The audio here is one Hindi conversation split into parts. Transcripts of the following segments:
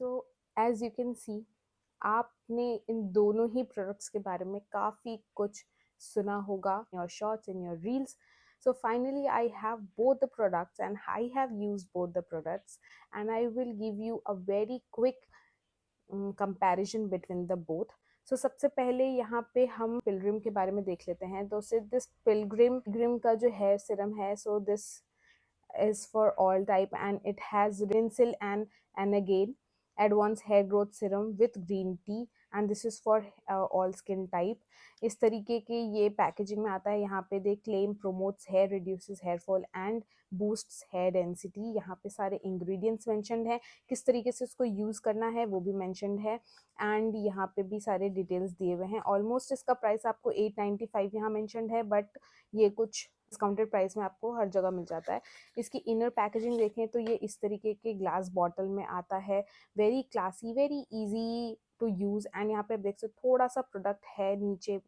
So as you can see, आपने इन दोनों ही प्रोडक्ट्स के बारे में काफ़ी कुछ सुना होगा in your shorts, in your reels. So finally I have both the products and I have used both the products, and I will give you a very quick comparison between the both. So सबसे पहले यहाँ पे हम पिलग्रिम के बारे में देख लेते हैं. तो दिस पिलग्रिम का जो हेयर सीरम है, so this is for all type and it has Rinsil and again advanced hair growth serum with green tea, and this is for all skin type. इस तरीके के ये पैकेजिंग में आता है. यहाँ पे they claim promotes hair, reduces hair fall and boosts hair density. यहाँ पे सारे ingredients mentioned है, किस तरीके से उसको यूज़ करना है वो भी mentioned है, एंड यहाँ पे भी सारे डिटेल्स दिए हुए हैं. ऑलमोस्ट इसका प्राइस आपको 895 यहाँ mentioned है, बट ये कुछ डिस्काउंटेड प्राइस में आपको हर जगह मिल जाता है. इसकी इनर पैकेजिंग देखें तो ये इस तरीके के ग्लास बॉटल में आता है. Very classy, very easy to use, and यहाँ पे आप देख सकते थोड़ा सा प्रोडक्ट है नीचे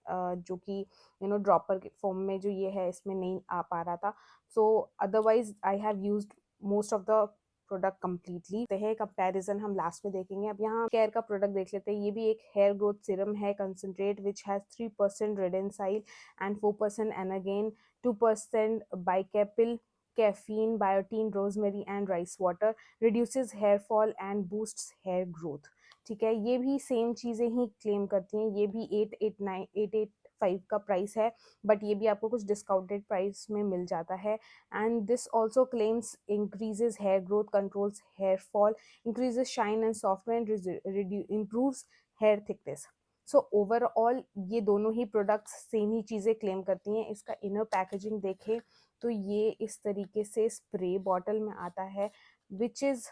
जो कि ड्रॉपर के फॉर्म में जो ये है इसमें नहीं आ पा रहा था. सो otherwise I have used most of the product completely. है कंपैरिजन हम लास्ट में देखेंगे. अब यहाँ केयर का प्रोडक्ट देख लेते हैं. ये भी एक हेयर ग्रोथ सीरम है, concentrate which has 3% redensyl and 4% anagen, 2% baicapil, caffeine, biotin, rosemary and rice water, reduces hair fall and boosts hair growth. ठीक है, ये भी सेम चीज़ें ही क्लेम करती हैं. ये भी 885 का प्राइस है, बट ये भी आपको कुछ डिस्काउंटेड प्राइस में मिल जाता है. And this also claims increases hair growth, controls hair fall, increases shine and software, improves hair thickness. So overall ये दोनों ही प्रोडक्ट्स सेम ही चीज़ें क्लेम करती हैं. इसका इनर पैकेजिंग देखें तो ये इस तरीके से स्प्रे बॉटल में आता है, which is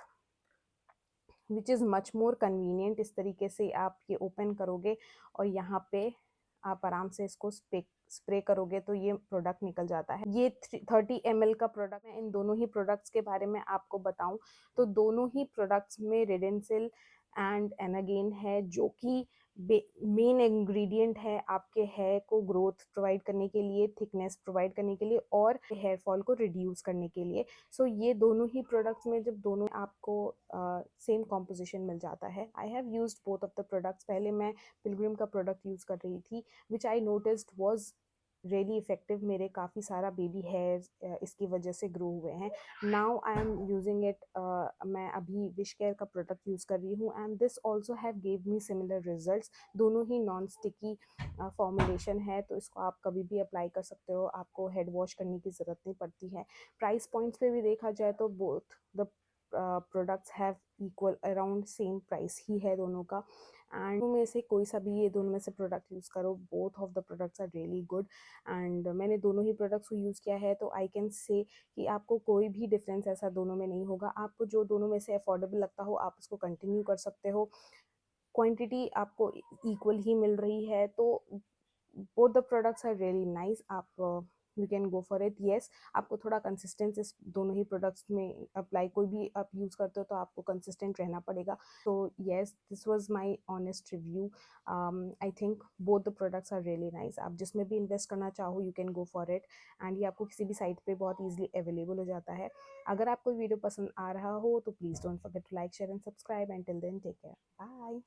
much more convenient. इस तरीके से आप ये ओपन करोगे और यहाँ पे आप आराम से इसको स्प्रे करोगे तो ये प्रोडक्ट निकल जाता है. ये 30 ml का प्रोडक्ट है. इन दोनों ही प्रोडक्ट्स के बारे में आपको बताऊं तो दोनों ही प्रोडक्ट्स में रेडेंसिल एंड एनागेन है, जो कि मेन इंग्रेडिएंट है आपके हेयर को ग्रोथ प्रोवाइड करने के लिए, थिकनेस प्रोवाइड करने के लिए और हेयर फॉल को रिड्यूस करने के लिए. सो ये दोनों ही प्रोडक्ट्स में जब दोनों आपको सेम कॉम्पोजिशन मिल जाता है. I have used both of the products. पहले मैं पिलग्रिम का प्रोडक्ट यूज़ कर रही थी, which I noticed was really effective. मेरे काफ़ी सारा बेबी हेयर इसकी वजह से ग्रो हुए हैं. Now I am using it. मैं अभी विश केयर का प्रोडक्ट यूज़ कर रही हूँ, and this also have gave me similar results. दोनों ही नॉन स्टिकी फॉर्मुलेशन है, तो इसको आप कभी भी अप्लाई कर सकते हो. आपको हेड वॉश करने की ज़रूरत नहीं पड़ती है. प्राइस पॉइंट्स पे भी देखा जाए तो both the products have equal around same price ही है दोनों का. एंड में से कोई सा भी ये दोनों में से प्रोडक्ट यूज़ करो, both of the products are really good. And मैंने दोनों ही प्रोडक्ट्स को यूज़ किया है, तो आई कैन से कि आपको कोई भी डिफरेंस ऐसा दोनों में नहीं होगा. आपको जो दोनों में से अफोर्डेबल लगता हो आप उसको कंटिन्यू कर सकते हो. क्वांटिटी आपको इक्वल ही मिल रही है, तो both the products are really nice. आप you can go for it. Yes, आपको थोड़ा कंसिस्टेंस इस दोनों ही प्रोडक्ट्स में अप्लाई, कोई भी आप यूज़ करते हो तो आपको कंसिस्टेंट रहना पड़ेगा. तो yes, this was my honest review. I think both the products are really nice. आप जिसमें भी इन्वेस्ट करना चाहो you can go for it, and ये आपको किसी भी साइट पे बहुत ईजिली अवेलेबल हो जाता है. अगर आपको वीडियो पसंद आ रहा हो तो please don't forget to like, share and subscribe. And till then take care, bye.